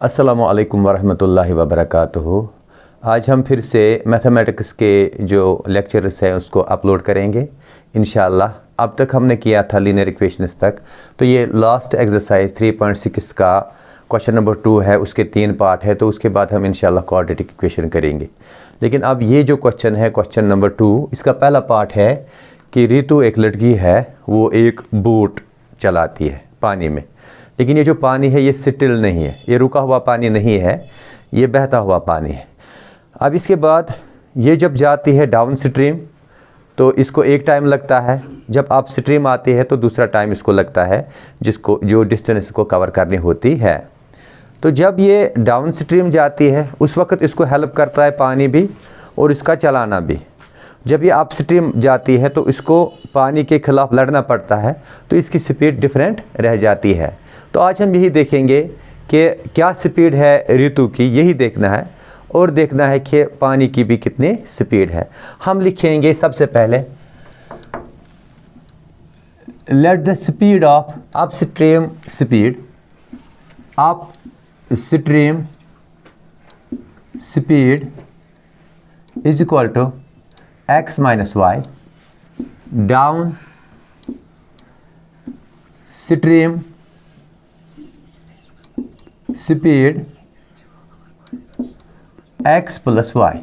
अस्सलामु अलैकुम वरहमतुल्लाहि वबरकातुहू। आज हम फिर से मैथमेटिक्स के जो लेक्चर्स हैं उसको अपलोड करेंगे इंशाअल्लाह। अब तक हमने किया था लीनियर इक्वेशंस तक, तो ये लास्ट एक्सरसाइज 3.6 का क्वेश्चन नंबर 2 है, उसके 3 पार्ट है, तो उसके बाद हम इंशाअल्लाह क्वाड्रेटिक इक्वेशन करेंगे। लेकिन अब ये जो क्वेश्चन है क्वेश्चन नंबर 2, इसका पहला पार्ट है कि रितु एक लड़की है, वो एक बोट चलाती है पानी में, लेकिन ये जो पानी है ये स्टिल नहीं है, ये रुका हुआ पानी नहीं है, ये बहता हुआ पानी है। अब इसके बाद ये जब जाती है डाउन स्ट्रीम तो इसको एक टाइम लगता है, जब अप स्ट्रीम आती है तो दूसरा टाइम इसको लगता है, जिसको जो डिस्टेंस को कवर करनी होती है। तो जब ये डाउन स्ट्रीम जाती है उस वक्त इसको हेल्प करता है पानी भी और इसका चलाना भी। जब ये अप स्ट्रीम जाती है तो इसको पानी के खिलाफ लड़ना पड़ता है, तो इसकी स्पीड डिफरेंट रह जाती है। तो आज हम यही देखेंगे कि क्या स्पीड है ऋतु की, यही देखना है, और देखना है कि पानी की भी कितनी स्पीड है। हम लिखेंगे सबसे पहले let the speed of upstream speed, upstream speed is equal to x minus y, downstream speed x plus y.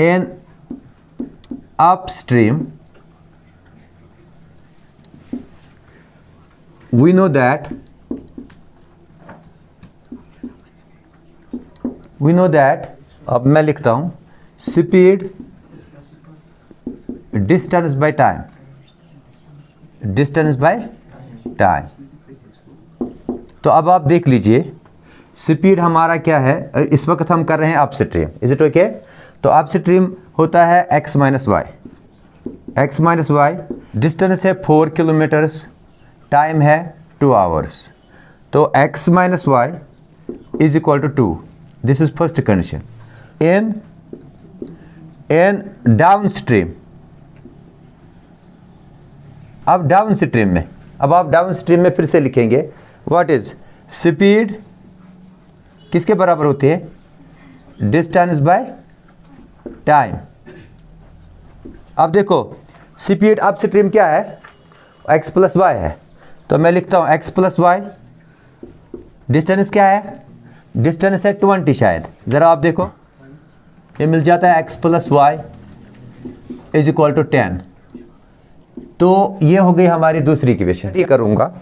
In upstream we know that अब मैं लिखता हूं speed distance by time, distance by time. तो अब आप देख लीजिए speed हमारा क्या है, इस वक्त हम कर रहे हैं अपस्ट्रीम, इज इट ओके। तो अपस्ट्रीम होता है x minus y, x minus y, distance है 4 किलोमीटर्स, टाइम है 2 आवर्स। तो x minus y is equal to 2, this is first condition. In downstream, अब डाउन स्ट्रीम में, अब आप डाउन स्ट्रीम में फिर से लिखेंगे व्हाट इज स्पीड किसके बराबर होती है, डिस्टेंस बाय टाइम। अब देखो स्पीड अप स्ट्रीम क्या है, x प्लस वाई है, तो मैं लिखता हूं x प्लस वाई, डिस्टेंस क्या है, डिस्टेंस है 20 शायद, ज़रा आप देखो ये मिल जाता है x plus y is equal to 10। तो ये हो गई हमारी दूसरी इक्वेशन। ये करूंगा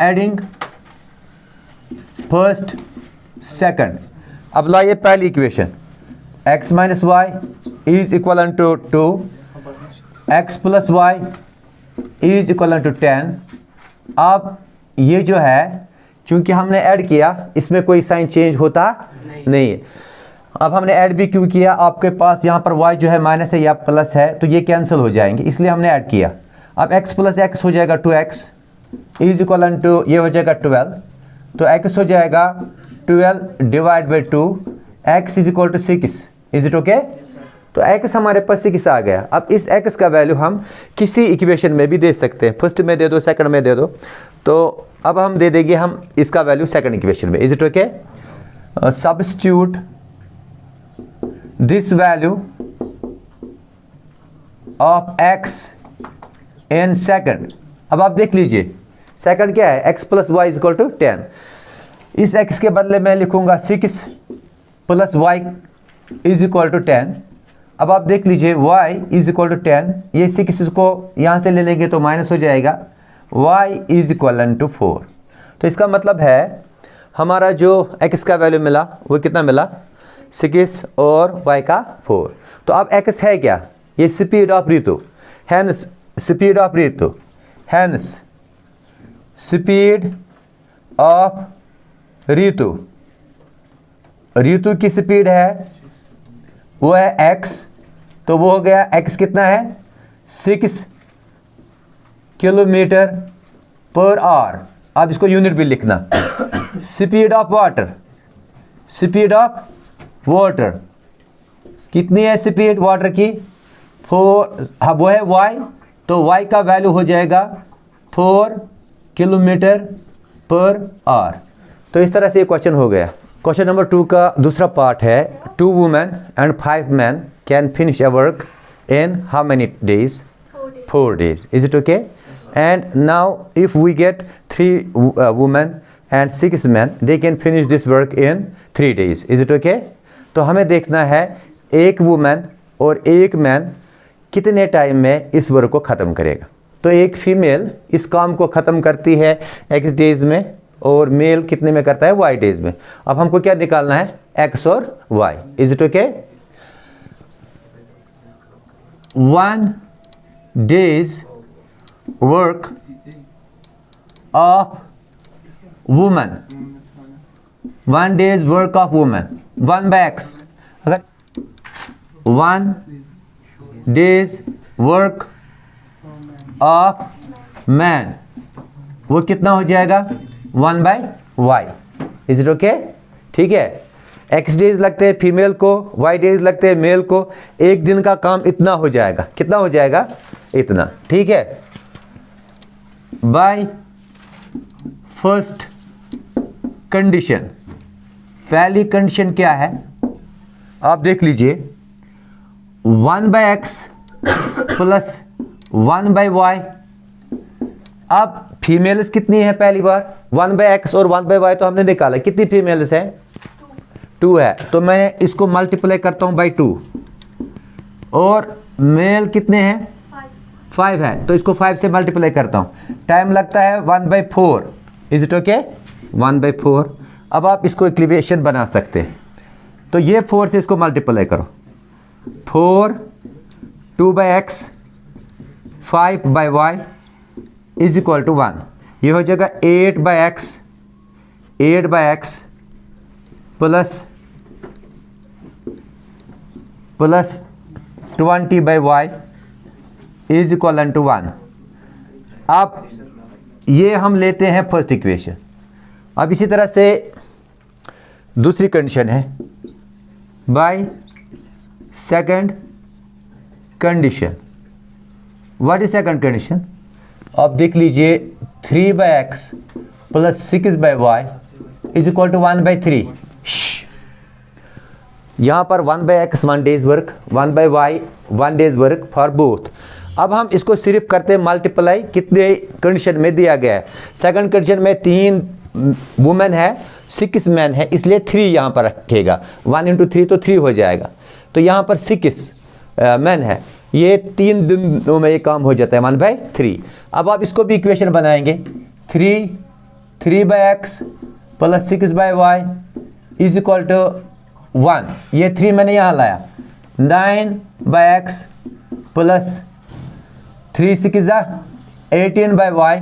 एडिंग फर्स्ट सेकंड। अब लाइए पहली equation, x minus y is equal to 2, x plus y is equal to 10। अब ये जो है चूंकि हमने ऐड किया, इसमें कोई साइन चेंज होता नहीं है। अब हमने ऐड भी क्यों किया, आपके पास यहाँ पर y जो है माइनस है या प्लस है, तो ये कैंसिल हो जाएंगे, इसलिए हमने ऐड किया। अब x प्लस एक्स हो जाएगा 2x इज इक्वल टू, ये हो जाएगा 12, तो x हो जाएगा 12 divide by 2, x is equal to 6, is it okay. तो x हमारे पास 6 आ गया। अब इस x का वैल्यू हम किसी इक्वेशन में भी दे सकते हैं, फर्स्ट में दे दो, सेकंड में दे दो, तो अब हम दे देंगे हम इसका वैल्यू सेकंड इक्वेशन में, is it okay. Substitute this value of x in second। अब आप देख लीजिए सेकंड क्या है, x plus y is equal to 10। इस x के बदले मैं लिखूंगा 6 plus y is equal to 10। अब आप देख लीजिए y इज इक्वल टू 10, ये 6 को यहाँ से ले लेंगे तो माइनस हो जाएगा, y इज इक्वल टू 4। तो इसका मतलब है हमारा जो x का वैल्यू मिला वो कितना मिला, 6 और y का 4। तो अब x है क्या, ये speed of Ritu, hence speed of Ritu, hence speed of Ritu, Ritu की स्पीड है वो है x, तो वो हो गया x कितना है 6 किलोमीटर पर आवर। अब इसको यूनिट भी लिखना, speed of water, speed of water कितनी है स्पीड वाटर की, 4, वो है y, तो y का वैल्यू हो जाएगा 4 किलोमीटर पर आवर। तो इस तरह से ये क्वेश्चन हो गया। क्वेश्चन नंबर 2 का दूसरा पार्ट है 2 women and 5 man can finish a work in how many days? 4 days. Is it okay? And now if we get 3 women and 6 men, they can finish this work in 3 days. Is it okay? तो हमें देखना है एक women और एक man कितने time में इस वर्क को ख़त्म करेगा। तो एक फीमेल इस काम को ख़त्म करती है x डेज में और मेल कितने में करता है y डेज में। अब हमको क्या निकालना है, x और y। Is it okay? 1 day's work of woman, 1 day's work of woman, 1 by x। अगर 1 day's work of man वो कितना हो जाएगा, 1 by y। Is it okay? ठीक है। x डेज लगते हैं फीमेल को, y डेज लगते हैं मेल को। एक दिन का काम इतना हो जाएगा, कितना हो जाएगा, इतना। ठीक है। बाय फर्स्ट कंडीशन, पहली कंडीशन क्या है आप देख लीजिए, 1 by x plus 1 by y। अब फीमेल्स कितनी है, पहली बार 1 by x और 1 by y तो हमने निकाला, कितनी फीमेल्स हैं, 2 है। तो मैं इसको मल्टीप्लाई करता हूं बाई 2। और मेल कितने हैं, 5 है, तो इसको 5 से मल्टीप्लाई करता हूं। टाइम लगता है 1/4। Is it okay, 1/4। अब आप इसको इक्वेशन बना सकते हैं। तो ये 4 से इसको मल्टीप्लाई करो, 4 2 by x 5 by y is equal to 1। ये हो जाएगा 8 by x plus 20 by y is equal to 1। अब ये हम लेते हैं फर्स्ट इक्वेशन। अब इसी तरह से दूसरी कंडीशन है by second condition. What is second condition, आप देख लीजिए 3 by x plus 6 by y is equal to 1/3। यहाँ पर 1 by x 1 days work, 1 by y 1 days work for both. अब हम इसको सिर्फ करते हैं मल्टीप्लाई, कितने कंडीशन में दिया गया है। सेकंड कंडीशन में 3 वुमेन है 6 मैन है, इसलिए 3 यहाँ पर रखेगा। 1 × 3 तो 3 हो जाएगा। तो यहाँ पर 6 मैन है, ये 3 दिनों में ये काम हो जाता है 1/3। अब आप इसको भी इक्वेशन बनाएंगे, 3 by x plus 6 by y is equal to 1। ये 3 मैंने यहाँ लाया, 9 by x plus 3 6 18 by y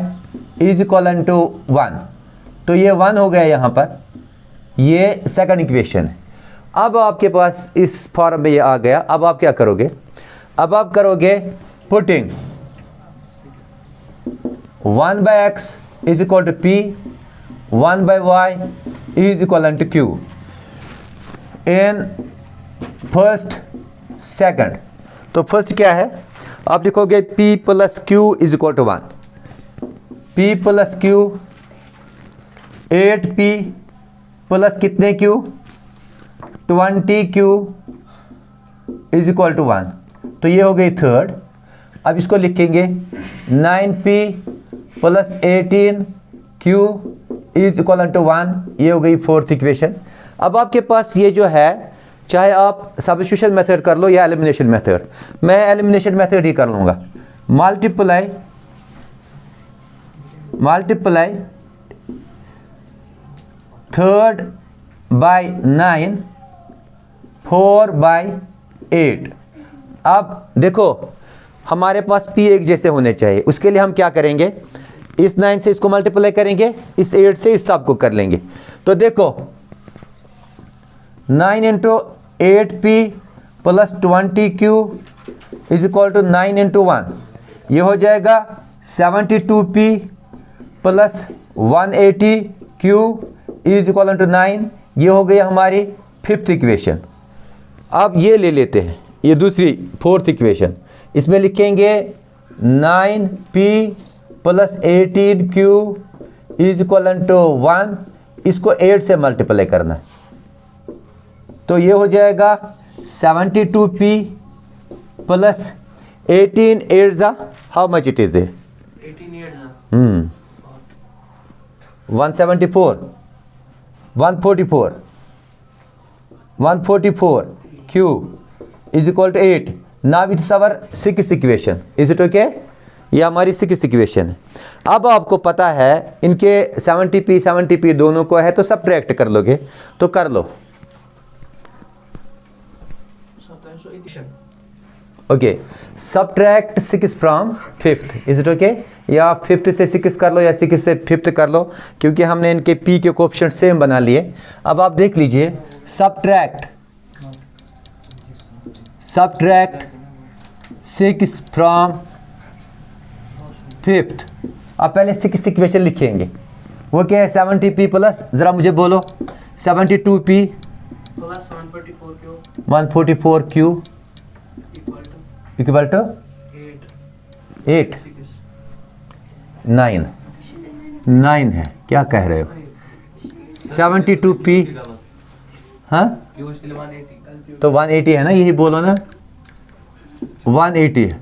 is equal to 1। तो ये 1 हो गया यहाँ पर, ये सेकंड इक्वेशन है। अब आपके पास इस फॉर्म में ये आ गया। अब आप क्या करोगे, अब आप करोगे putting 1 by x is equal to p, 1 by y is equal to q in first second. तो फर्स्ट क्या है, आप लिखोगे p plus q is equal to 1, p plus q 8p plus कितने q 20q is equal to 1। तो ये हो गई थर्ड। अब इसको लिखेंगे 9p plus 18q is equal to 1। ये हो गई फोर्थ इक्वेशन। अब आपके पास ये जो है, चाहे आप सब्स्टिट्यूशन मेथड कर लो या एलिमिनेशन मेथड, मैं एलिमिनेशन मेथड ही कर लूँगा। Multiply 3 by 9 4 by 8। अब देखो हमारे पास p एक जैसे होने चाहिए, उसके लिए हम क्या करेंगे, इस 9 से इसको मल्टीप्लाई करेंगे, इस 8 से इस सब को कर लेंगे। तो देखो 9 × 8p plus 20q is equal to 9 × 1। ये हो जाएगा 72p plus 180q is equal to 9। ये हो गई हमारी फिफ्थ इक्वेशन। अब ये ले लेते हैं, ये दूसरी फोर्थ इक्वेशन। इसमें लिखेंगे 9p plus 18q is equal to 1, इसको 8 से मल्टीप्लाई करना है, तो ये हो जाएगा 72p प्लस 18 8 जा, how much it is 174 144 q is equal to 8. Now it's our sixth equation. Is it okay? ये हमारी सिक्स्थ इक्वेशन है। अब आपको पता है इनके 70p दोनों को है, तो सब्ट्रैक्ट कर लोगे तो कर लो। Okay, subtract 6 from 5th, is it okay? या 5th से 6 कर लो या 6 से 5th कर लो, क्योंकि हमने इनके p के कोएफिशिएंट सेम बना लिए। अब आप देख लीजिए, सब्ट्रैक्ट 6 फ्रॉम 5th। अब पहले 6th इक्वेशन लिखेंगे, वो क्या है? 70p प्लस, जरा मुझे बोलो, 72p plus 144q equal to 8 9 है। क्या कह रहे हो? 72p, हाँ तो 180 है ना, यही बोलो ना, 180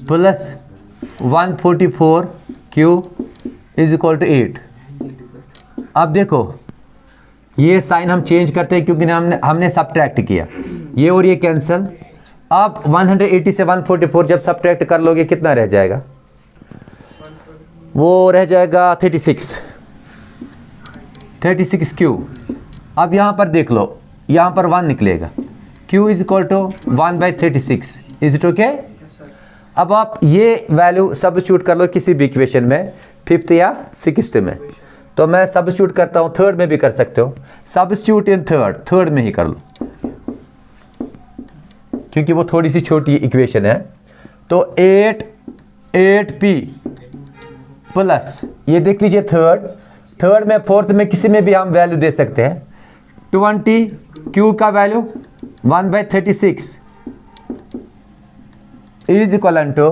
plus 144q is equal to 8। अब देखो, ये साइन हम चेंज करते हैं क्योंकि हमने सब्ट्रैक्ट किया, ये और ये कैंसिल। अब 180 से 144 जब सब्ट्रैक्ट कर लोगे कितना रह जाएगा? वो रह जाएगा 36q। अब यहाँ पर देख लो, यहाँ पर 1 निकलेगा, q is equal to 1/36। Is it okay? अब आप ये वैल्यू सब्स्टिट्यूट कर लो किसी भी इक्वेशन में, 5th या 6th में। तो मैं सब्स्टिट्यूट करता हूँ, 3rd में भी कर सकते हो। सब्स्टिट्यूट इन 3rd में ही कर लो, क्योंकि वो थोड़ी सी छोटी इक्वेशन है। तो 8p प्लस, ये देख लीजिए 3rd में 4th में किसी में भी हम वैल्यू दे सकते हैं। 20q का वैल्यू 1/36 इज इक्वल टू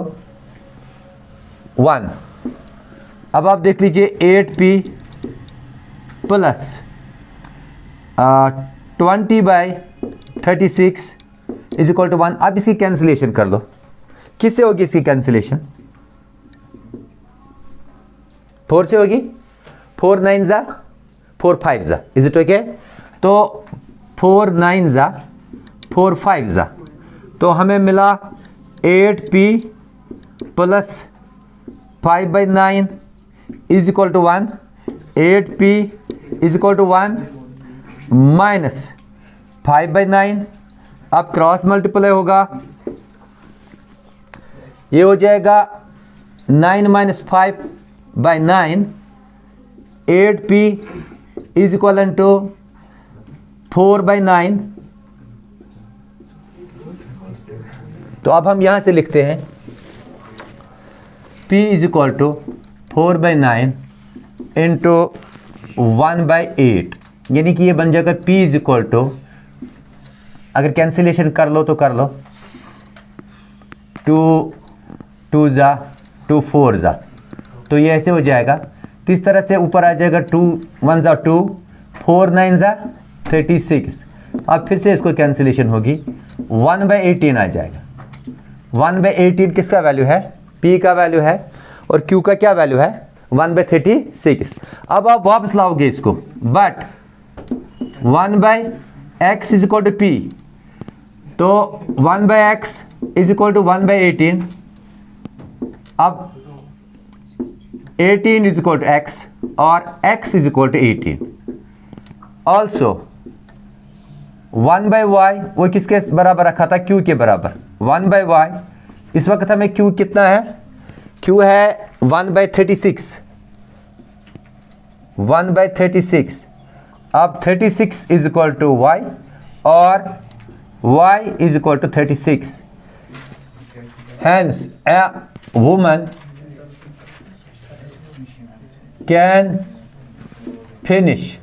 1। अब आप देख लीजिए 8p plus 20/36 is equal to 1। अब इसकी कैंसिलेशन कर लो, किससे होगी इसकी कैंसिलेशन? 4 से होगी, 4 9 जा 4 5 जा, इज इट ओके? तो 4 9 जा 4 5 जा, तो हमें मिला 8p plus 5/9 is equal to 1। 8p is equal to 1 minus 5/9। अब क्रॉस मल्टीप्लाई होगा, ये हो जाएगा 9 minus 5/9। 8p is equal to 4/9। तो अब हम यहां से लिखते हैं p is equal to 4/9 into 1/8, यानी कि ये बन जाएगा p इज इक्वल टू, अगर कैंसिलेशन कर लो तो कर लो, 2 जा 2 4 जा, तो ये ऐसे हो जाएगा। तो इस तरह से ऊपर आ जाएगा 2 1 जा 2, 4 9 जा 36। अब फिर से इसको कैंसिलेशन होगी, 1/18 आ जाएगा। 1/18 किसका वैल्यू है? p का वैल्यू है, और q का क्या वैल्यू है? 1/36। अब आप वापस लाओगे इसको, but 1/x is equal to p, तो 1/x इज इक्वल टू 1/18। अब 18 इज इक्वल टू x और x is equal to 18। Also 1/y वो किसके बराबर रखा था? q के बराबर। 1/y, इस वक्त हमें q कितना है? q है 1/36। 1/36। अब 36 इज इक्वल टू y और y is equal to 36। Hence, a woman can finish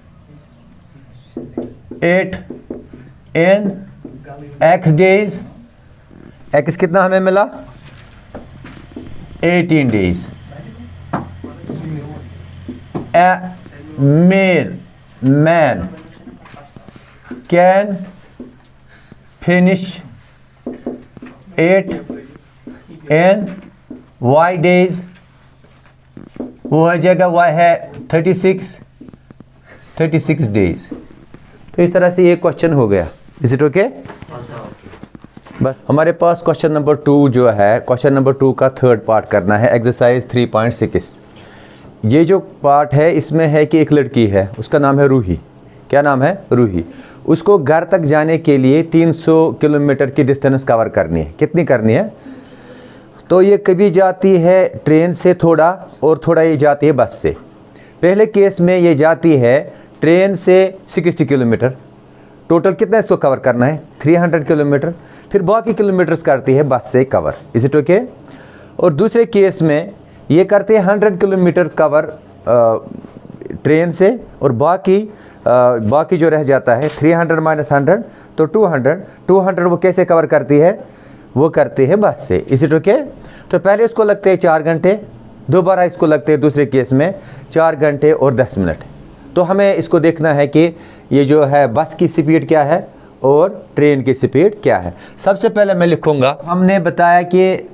it in x days। x कितना हमें मिला? 18 days. A man can finish 8 in y days. वो हो जाएगा y है 36 days. तो इस तरह से ये क्वेश्चन हो गया. Is it okay? बस हमारे पास क्वेश्चन नंबर 2 जो है, क्वेश्चन नंबर 2 का थर्ड पार्ट करना है, एक्सरसाइज 3.6. ये जो पार्ट है इसमें है कि एक लड़की है, उसका नाम है रूही. क्या नाम है? रूही. उसको घर तक जाने के लिए 300 किलोमीटर की डिस्टेंस कवर करनी है. कितनी करनी है? तो ये कभी जाती है ट्रेन से थोड़ा, और थोड़ा ये जाती है बस से. पहले केस में ये जाती है ट्रेन से 60 किलोमीटर. टोटल कितना इसको कवर करना है? 300 किलोमीटर. फिर बाकी किलोमीटर्स करती है बस से कवर. Is it okay? और दूसरे केस में ये करते हैं 100 किलोमीटर कवर ट्रेन से, और बाकी जो रह जाता है 300 माइनस 100 तो 200 वो कैसे कवर करती है? वो करती है बस से. Is it okay? तो पहले इसको लगते हैं 4 घंटे, दोबारा इसको लगते हैं दूसरे केस में 4 घंटे और 10 मिनट. तो हमें इसको देखना है कि ये जो है बस की स्पीड क्या है और ट्रेन की स्पीड क्या है. सबसे पहले मैं लिखूंगा, हमने बताया कि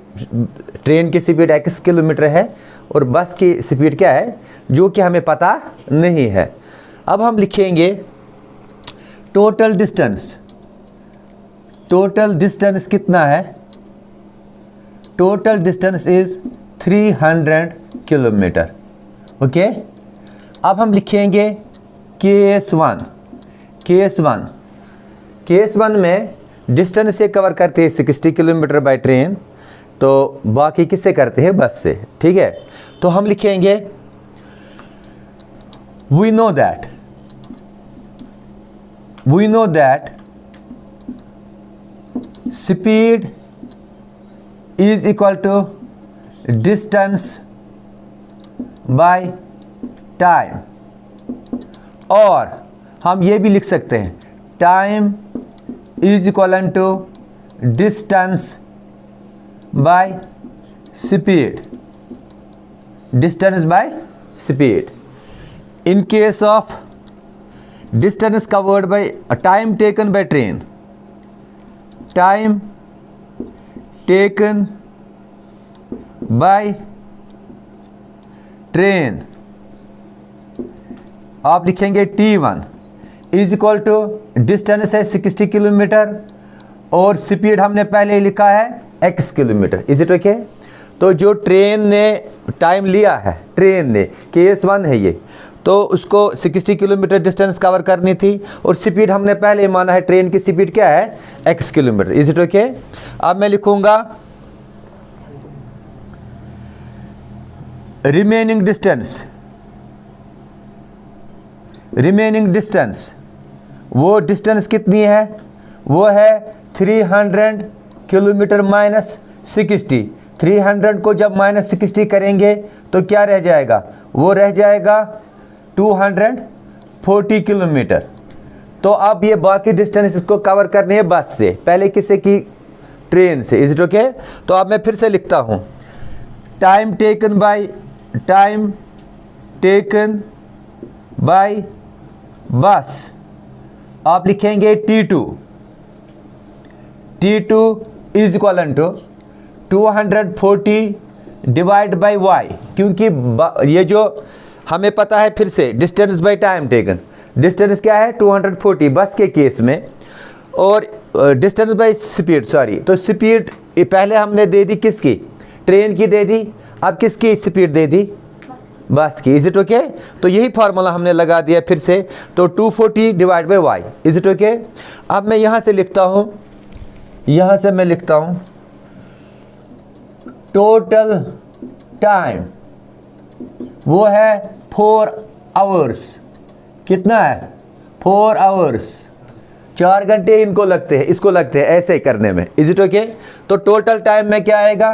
ट्रेन की स्पीड x किलोमीटर है और बस की स्पीड क्या है, जो कि हमें पता नहीं है. अब हम लिखेंगे टोटल डिस्टेंस. टोटल डिस्टेंस कितना है? Total distance is 300 kilometre. Okay. अब हम लिखेंगे केस वन में डिस्टेंस से कवर करते हैं 60 किलोमीटर बाय ट्रेन, तो बाकी किससे करते हैं? बस से. ठीक है. तो हम लिखेंगे we know that speed is equal to distance by time. और हम ये भी लिख सकते हैं time is equal to distance by speed. Distance by speed. In case of distance covered by time taken by train, time taken by train, आप लिखेंगे T1 is equal to distance है 60 किलोमीटर और स्पीड हमने पहले लिखा है x kilometre. Is it okay? तो जो ट्रेन ने टाइम लिया है, ट्रेन ने, केस 1 है ये, तो उसको 60 किलोमीटर डिस्टेंस कवर करनी थी और स्पीड हमने पहले माना है ट्रेन की स्पीड क्या है? x kilometre. Is it okay? अब मैं लिखूंगा रिमेनिंग डिस्टेंस. वो डिस्टेंस कितनी है? वो है 300 किलोमीटर माइनस 60. 300 को जब माइनस 60 करेंगे तो क्या रह जाएगा? वो रह जाएगा 240 किलोमीटर. तो अब ये बाकी डिस्टेंस इसको कवर करनी है बस से, पहले किससे की? ट्रेन से. Is it okay? तो अब मैं फिर से लिखता हूँ टाइम टेकन बाय बस. आप लिखेंगे T2 is equal to 240 divide by y, क्योंकि ये जो हमें पता है फिर से distance by time taken. Distance क्या है? 240 बस के केस में, और डिस्टेंस बाय स्पीड, सॉरी, तो स्पीड पहले हमने दे दी किसकी? ट्रेन की दे दी. अब किसकी स्पीड दे दी? बस की. Is it okay? तो यही फार्मूला हमने लगा दिया फिर से, तो 240 divide by y. Is it okay? अब मैं यहां से लिखता हूं टोटल टाइम, वो है 4 आवर्स. कितना है? 4 आवर्स. 4 घंटे इनको लगते हैं, इसको लगते हैं ऐसे ही करने में. Is it okay? तो टोटल टाइम में क्या आएगा?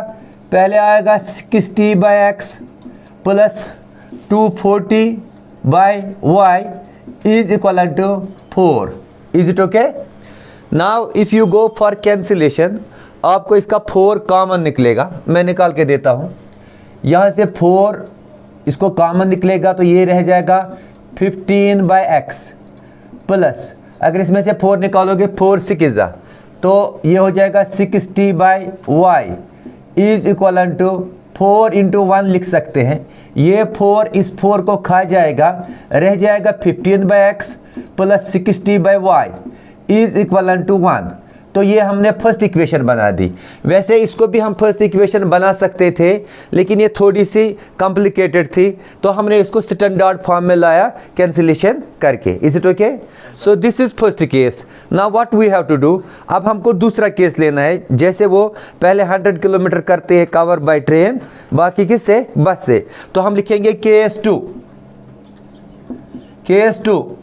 पहले आएगा 60 by x plus 240 by y is equal to 4. Is it okay? Now if you go for cancellation, आपको इसका 4 कॉमन निकलेगा. मैं निकाल के देता हूं. यहाँ से 4 इसको कॉमन निकलेगा तो ये रह जाएगा 15/x प्लस, अगर इसमें से 4 निकालोगे 4 6 तो ये हो जाएगा 60/y इज इक्वल टू 4 × 1 लिख सकते हैं। ये 4 इस 4 को खा जाएगा, रह जाएगा 15/x plus 60/y is equal to 1। तो ये हमने फर्स्ट इक्वेशन बना दी। वैसे इसको भी हम फर्स्ट इक्वेशन बना सकते थे, लेकिन ये थोड़ी सी कॉम्प्लिकेटेड थी, तो हमने इसको स्टैंडर्ड फॉर्म में लाया कैंसिलेशन करके। Is it okay? So this is first case. Now what we have to do, अब हमको दूसरा केस लेना है। जैसे वो पहले 100 किलोमीटर करते हैं कवर बाय ट्रेन, बाकी किससे? बस से। तो हम लिखेंगे केस 2। केस 2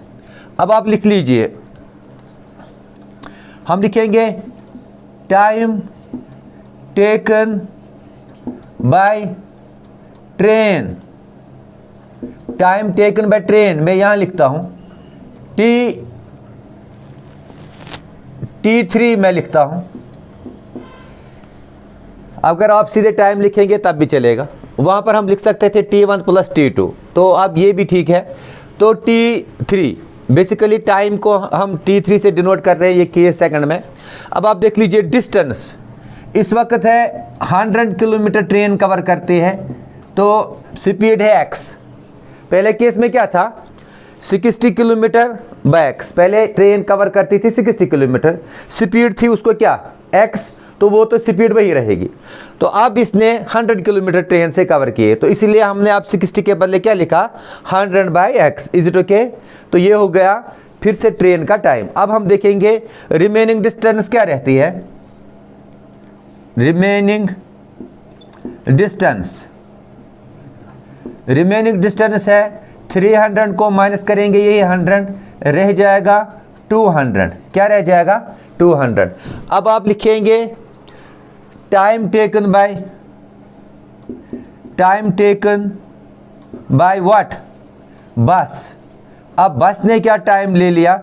अब आप लिख लीजिए, हम लिखेंगे time taken by train. Time taken by train मैं यहां लिखता हूं T3 मैं लिखता हूं। अगर आप सीधे टाइम लिखेंगे तब भी चलेगा, वहां पर हम लिख सकते थे T1 प्लस T2, तो अब ये भी ठीक है। तो T3 बेसिकली टाइम को हम T3 से डिनोट कर रहे हैं, ये केस सेकंड में। अब आप देख लीजिए डिस्टेंस इस वक्त है 100 किलोमीटर ट्रेन कवर करती है, तो स्पीड है x। पहले केस में क्या था? 60 किलोमीटर बाय x। पहले ट्रेन कवर करती थी 60 किलोमीटर, स्पीड थी उसको क्या? x, तो वो तो स्पीड वही रहेगी। तो अब इसने 100 किलोमीटर ट्रेन से कवर किए, तो इसीलिए हमने अब 60 के बदले क्या लिखा? 100/x। Is it okay? तो ये हो गया फिर से ट्रेन का टाइम। अब हम देखेंगे रिमेनिंग डिस्टेंस क्या रहती है। रिमेनिंग डिस्टेंस है 300 को माइनस करेंगे, यही 100 रह जाएगा 200। क्या रह जाएगा? 200। अब आप लिखेंगे टाइम टेकन बाय व्हाट? बस। अब बस ने क्या टाइम ले लिया?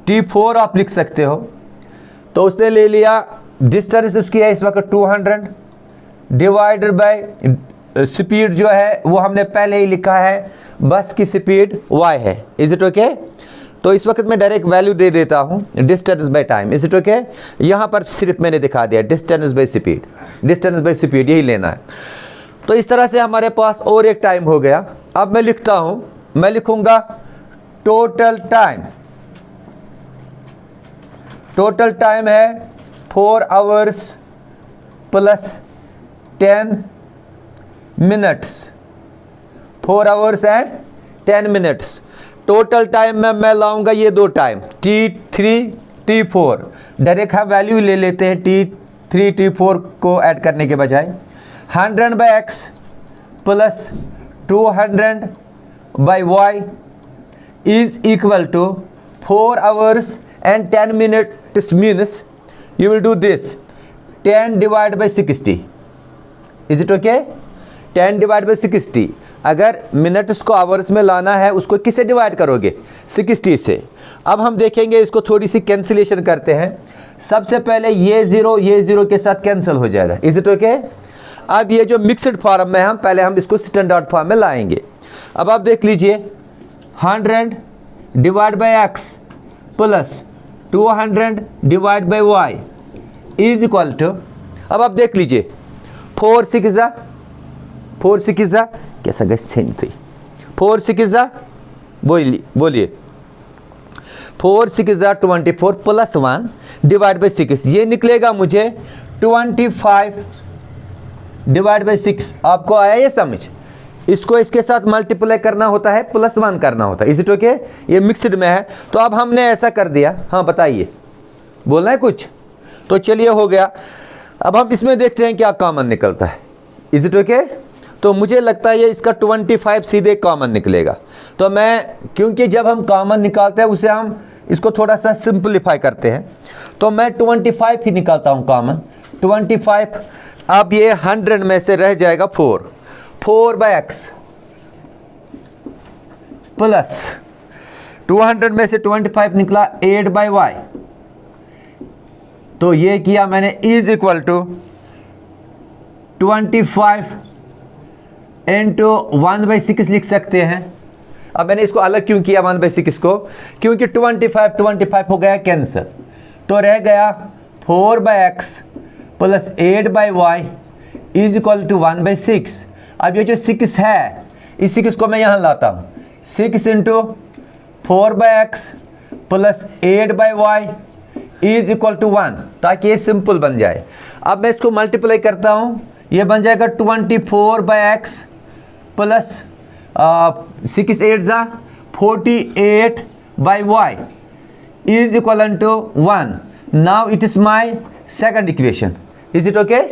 T4 आप लिख सकते हो। तो उसने ले लिया, डिस्टेंस उसकी है इस वक्त 200 डिवाइडेड बाय स्पीड जो है वो हमने पहले ही लिखा है, बस की स्पीड y है। Is it okay? तो इस वक्त मैं डायरेक्ट वैल्यू दे देता हूं distance by time. Is it okay? यहां पर सिर्फ मैंने दिखा दिया डिस्टेंस बाय स्पीड यही लेना है। तो इस तरह से हमारे पास और एक टाइम हो गया। अब मैं लिखता हूं, मैं लिखूंगा टोटल टाइम है 4 hours plus 10 minutes. 4 hours and 10 minutes. Total time में मैं लाऊंगा ये दो टाइम T3 T4। डायरेक्ट हम वैल्यू ले लेते हैं T3 T4 को ऐड करने के बजाय। 100/x plus 200/y is equal to 4 hours and 10 minutes means you will do this 10 divided by 60. Is it okay? 10 divided by 60। अगर मिनट्स को आवर्स में लाना है उसको किससे डिवाइड करोगे? 60 से। अब हम देखेंगे, इसको थोड़ी सी कैंसिलेशन करते हैं। सबसे पहले ये जीरो के साथ कैंसिल हो जाएगा। Is it okay? अब ये जो मिक्सड फॉर्म में हम पहले हम इसको स्टैंडर्ड फॉर्म में लाएंगे। अब आप देख लीजिए 100 divide by x plus 200 divide by y is equal to, अब आप देख लीजिए 4 6 कैसा गए सेम थी। 4 6 बोलिए 4 6 24 प्लस 1 डिवाइड बाई 6, ये निकलेगा मुझे 25 डिवाइड बाई 6। आपको आया ये समझ? इसको इसके साथ मल्टीप्लाई करना होता है, प्लस 1 करना होता है। Is it okay? ये मिक्सड में है, तो अब हमने ऐसा कर दिया। हाँ बताइए, बोलना है कुछ? तो चलिए हो गया। अब हम इसमें देखते हैं क्या कॉमन निकलता है। Is it okay? तो मुझे लगता है ये इसका 25 सीधे कॉमन निकलेगा। तो मैं, क्योंकि जब हम कॉमन निकालते हैं उसे हम इसको थोड़ा सा सिंपलीफाई करते हैं, तो मैं 25 ही निकालता हूँ कॉमन। 25। अब ये 100 में से रह जाएगा 4/x प्लस 200 में से 25 निकला 8/y। तो ये किया मैंने, इज इक्वल टू 25 इंटू 1/6 लिख सकते हैं। अब मैंने इसको अलग क्यों किया 1/6 को, क्योंकि 25 हो गया कैंसर, तो रह गया 4/x plus 8/y is equal to 1/6। अब ये जो 6 है, इस 6 को मैं यहाँ लाता हूँ, 6 into 4/x plus 8/y is equal to 1, ताकि ये सिंपल बन जाए। अब मैं इसको मल्टीप्लाई करता हूँ, ये बन जाएगा 24/x प्लस 6 8 ज़ा 48/y is equivalent to 1. Now it is my second equation. Is it okay?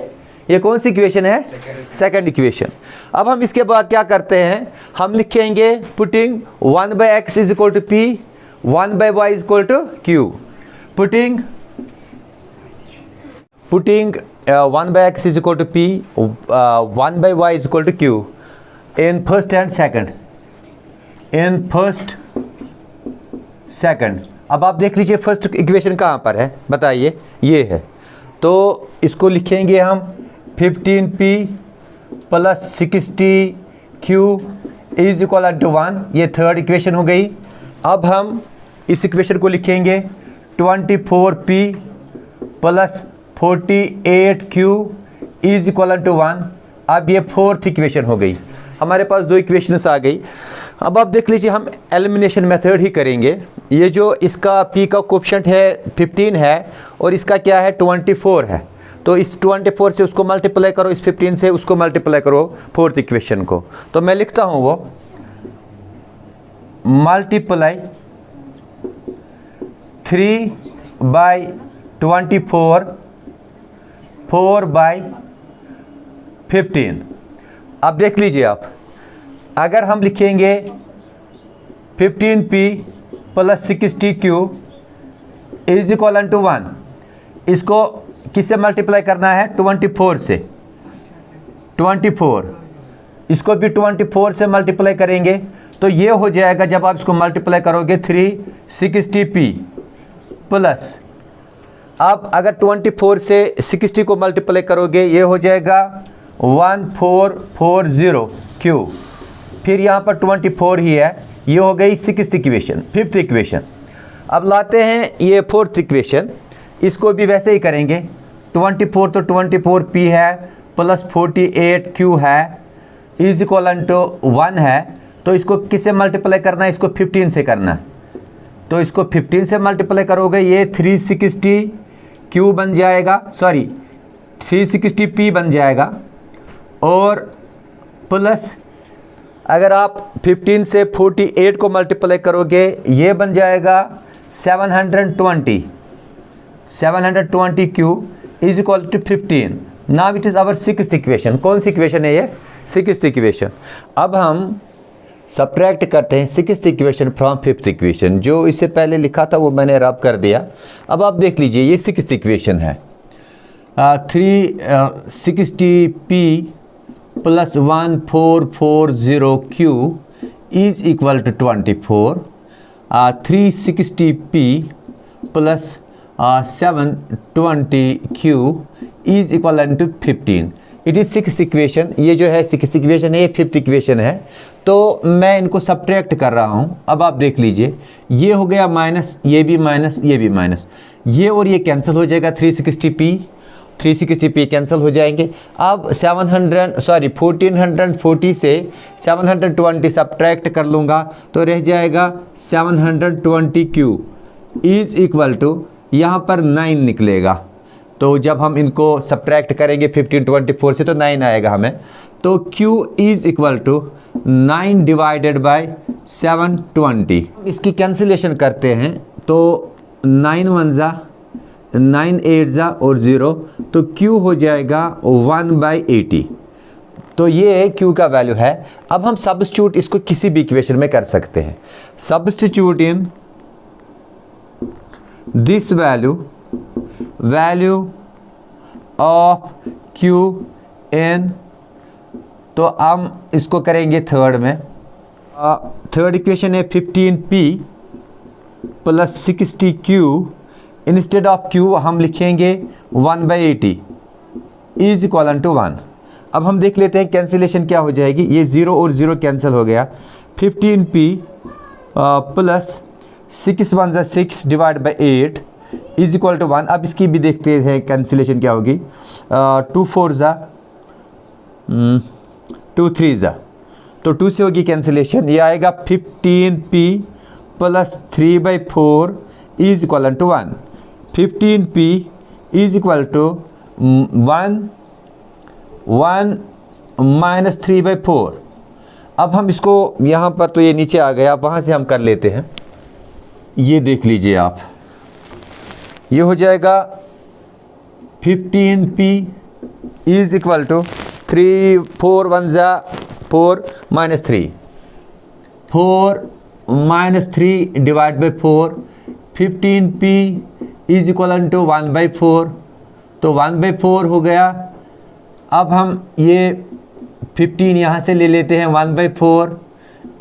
ये कौन सी इक्वेशन है? Second equation. अब हम इसके बाद क्या करते हैं, हम लिखेंगे putting 1/x is equal to p, 1/y is equal to q। Putting 1/x is equal to p, 1/y is equal to q in first and second, in first second. अब आप देख लीजिए फर्स्ट इक्वेशन कहाँ पर है, बताइए, ये है। तो इसको लिखेंगे हम 15p plus 60q is equal to 1, ये थर्ड इक्वेशन हो गई। अब हम इस इक्वेशन को लिखेंगे 24p plus 48q is equal to 1। अब ये फोर्थ इक्वेशन हो गई, हमारे पास दो इक्वेशंस आ गई। अब आप देख लीजिए हम एलिमिनेशन मेथड ही करेंगे। ये जो इसका p का कोएफिशिएंट है 15 है और इसका क्या है 24 है, तो इस 24 से उसको मल्टीप्लाई करो, इस 15 से उसको मल्टीप्लाई करो फोर्थ इक्वेशन को। तो मैं लिखता हूँ वो मल्टीप्लाई 3/24 4/15। अब देख लीजिए आप, अगर हम लिखेंगे 15p plus 60q is equal to 1, इसको किससे मल्टीप्लाई करना है 24 से, 24, इसको भी 24 से मल्टीप्लाई करेंगे तो ये हो जाएगा, जब आप इसको मल्टीप्लाई करोगे 360p प्लस, अब अगर 24 से 60 को मल्टीप्लाई करोगे ये हो जाएगा 1440q, फिर यहाँ पर 24 ही है, ये हो गई सिक्स्थ इक्वेशन, फिफ्थ इक्वेशन। अब लाते हैं ये फोर्थ इक्वेशन, इसको भी वैसे ही करेंगे। 24 तो 24p है प्लस 48q है इज इक्वल टू 1 है, तो इसको किससे मल्टीप्लाई करना है, इसको 15 से करना है, तो इसको 15 से मल्टीप्लाई करोगे ये 360q बन जाएगा, सॉरी 360p बन जाएगा, और प्लस अगर आप 15 से 48 को मल्टीप्लाई करोगे ये बन जाएगा 720q is equal to 15। Now it is our sixth equation. कौन सी इक्वेशन है ये? Sixth equation. अब हम सब्ट्रैक्ट करते हैं sixth equation from fifth equation. जो इससे पहले लिखा था वो मैंने रब कर दिया। अब आप देख लीजिए ये सिक्स्थ इक्वेशन है, 360p plus 1440q is equal to 24, 360p plus 720q is equal to 15। It is sixth equation. ये जो है सिक्स्थ इक्वेशन है, ये फिफ्थ इक्वेशन है, तो मैं इनको सब्ट्रैक्ट कर रहा हूँ। अब आप देख लीजिए ये हो गया माइनस, ये भी माइनस, ये भी माइनस, ये और ये कैंसिल हो जाएगा, 360p कैंसिल हो जाएंगे। अब 1440 से 720 सब्ट्रैक्ट कर लूँगा तो रह जाएगा 720q इज इक्वल टू, यहाँ पर 9 निकलेगा, तो जब हम इनको सब्ट्रैक्ट करेंगे 1524 से तो 9 आएगा हमें, तो q is equal to 9 divided by 720। इसकी कैंसिलेशन करते हैं तो 9 1 ज़ा 9 8 ज़ा और 0, तो q हो जाएगा 1/80। तो ये q का वैल्यू है। अब हम सब्स्टिट्यूट इसको किसी भी इक्वेशन में कर सकते हैं। Substitute in this value of q इन, तो हम इसको करेंगे थर्ड में। थर्ड इक्वेशन है 15p plus 60q, instead of q हम लिखेंगे 1/80 इज इक्वल टू 1। अब हम देख लेते हैं कैंसिलेशन क्या हो जाएगी। ये 0 और 0 कैंसिल हो गया। 15p प्लस 6 1 ज़ा 6 divide by 8 is equal to 1। अब इसकी भी देखते हैं कैंसिलेशन क्या होगी। 2 4 ज़ा 2 3 ज़ा, तो 2 से होगी कैंसिलेशन। ये आएगा 15p plus 3/4 is equal to 1। 15p is equal to 1 minus 3/4। अब हम इसको यहाँ पर, तो ये नीचे आ गया, वहाँ से हम कर लेते हैं। ये देख लीजिए आप, ये हो जाएगा 15p इज इक्वल टू 3 4 1 ज़ा 4 minus 3, 4 minus 3 divide by 4। 15p is equal to 1/4, तो 1/4 हो गया। अब हम ये 15 यहाँ से ले लेते हैं, 1/4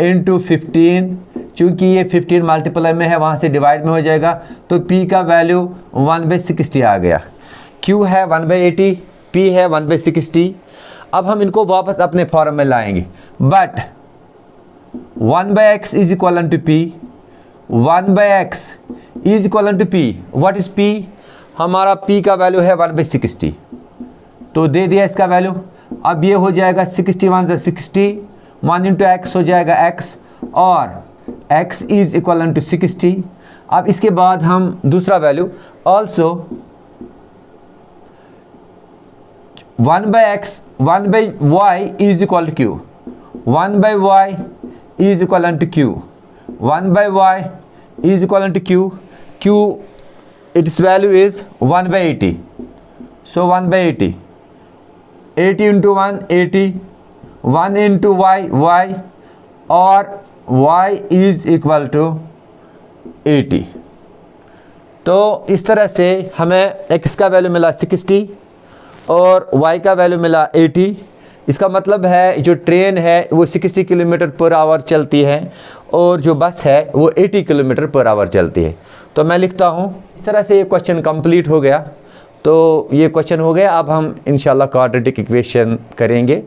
इंटू 15, चूँकि ये 15 मल्टीप्लाई में है, वहाँ से डिवाइड में हो जाएगा, तो p का वैल्यू 1/60 आ गया। q है 1/80, p है 1/60। अब हम इनको वापस अपने फॉर्म में लाएंगे, but 1/x is equal to p, 1/x is equal to p। What is p? हमारा p का वैल्यू है 1/60, तो दे दिया इसका वैल्यू। अब ये हो जाएगा 61 ज़ा 60, 1 इंटू एक्स हो जाएगा x, और x इज इक्वल टू 60। अब इसके बाद हम दूसरा value also 1/x 1/y is equal to q, 1/y is equal to q, 1/y is equal to q, q its value is 1/80, so 1/80, 80 into 1 80, 1 into y, और y is equal to 80। तो इस तरह से हमें x का value मिला 60 और y का वैल्यू मिला 80। इसका मतलब है जो ट्रेन है वो 60 किलोमीटर पर आवर चलती है और जो बस है वो 80 किलोमीटर पर आवर चलती है। तो मैं लिखता हूँ, इस तरह से ये क्वेश्चन कंप्लीट हो गया। तो ये क्वेश्चन हो गया। अब हम इंशाल्लाह क्वाड्रेटिक इक्वेशन करेंगे।